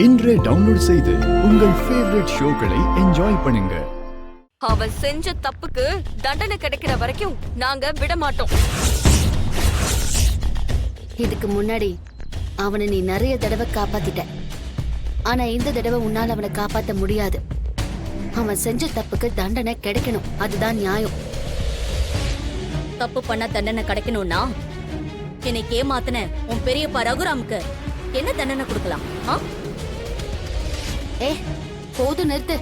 இன்றே டவுன்லோட் செய்து உங்கள் ஃபேவரட் ஷோக்களை என்ஜாய் பண்ணுங்க. அவன் செஞ்ச தப்புக்கு தண்டனை கிடைக்கிற வரைக்கும் நாங்க விட மாட்டோம். இதுக்கு முன்னாடி அவனை நீ நிறைய தடவை காப்பாத்திட்ட. ஆனா இந்த தடவை உன்னால அவனை காப்பாத்த முடியாது. அவன் செஞ்ச தப்புக்கு தண்டனை கிடைக்கணும், அதுதான் நியாயம். தப்பு பண்ண தண்டனை கிடைக்கணும்னா என்னை ஏமாத்தின உன் பெரியப்பா ரகுராமுக்கு என்ன தண்டனை கொடுக்கலாம்? போதும், நிறுத்து.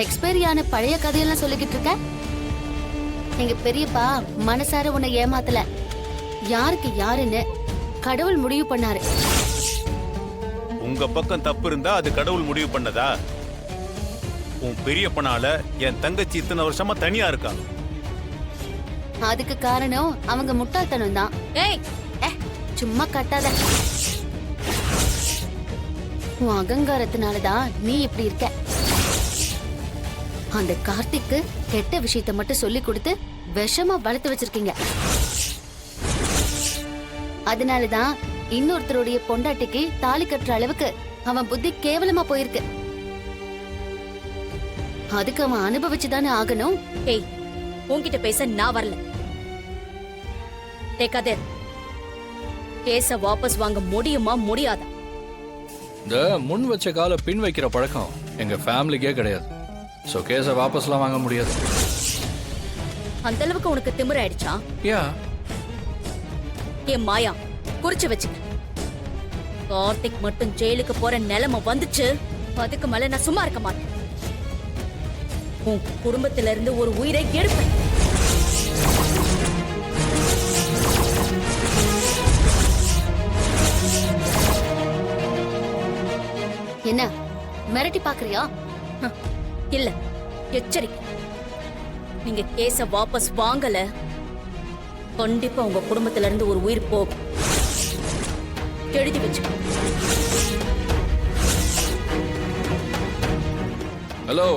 எக்ஸ்பைரியான பழைய கதையெல்லாம் சொல்லிக்கிட்டு இருக்க. எங்க பெரியப்பா மனசார உன்னை ஏமாத்தல. யாருக்கு யாருன்னு கடவுள் முடிவு பண்ணாரு. உங்க பக்கம் தப்பு இருந்தா அது கடவுள் முடிவு பண்ணதா? உன் பெரியப்பனால என் தங்கச்சி இத்தனை வருஷமா தனியா இருக்கா. அதுக்கு காரணம் அவங்க முட்டாள்தனம் தான். சும்மா கட்டாத. உன் அகங்காரத்தினாலதான் நீ இப்படி இருக்க. அந்த கார்த்திக்கு கெட்ட விஷயத்த மட்டும் சொல்லி கொடுத்து விஷமா வளர்த்து வச்சிருக்கீங்க. அதனாலதான் இன்னொருத்தருடைய பொண்டாட்டிக்கு தாலி கட்டுற அளவுக்கு அவன் புத்தி கேவலமா போயிருக்கு. அதுக்கு அவன் அனுபவிச்சுதானே ஆகணும். உன்கிட்ட பேச நான் வரல. கதிர், கேஸ வாபஸ் வாங்க முடியுமா முடியாதா? இந்த முன் வச்ச கால பின் வைக்கிற பழக்கம் எங்க ஃபேமிலிக்கே கிடையாது. சோ கேஸ வாபஸ்லாம் வாங்க முடியாது. அந்த அளவுக்கு உனக்கு திமிர ஆயிடுச்சா? ஏன் மாயா, குறிச்சு வச்சுக்க. கார்த்திக் மட்டும் ஜெயிலுக்கு போற நிலைமை வந்துச்சு, அதுக்கு மேல நான் சும்மா இருக்க மாட்டேன். உன் குடும்பத்தில இருந்து ஒரு உயிரை எடுப்பேன். என்ன மிரட்டி பாக்குறியா? இல்ல, எச்சரிக்கை. நீங்க கேஸ வாபஸ் வாங்கல, கண்டிப்பா உங்க குடும்பத்தில இருந்து ஒரு உயிர் போகும். எழுதி வச்சு. ஹலோ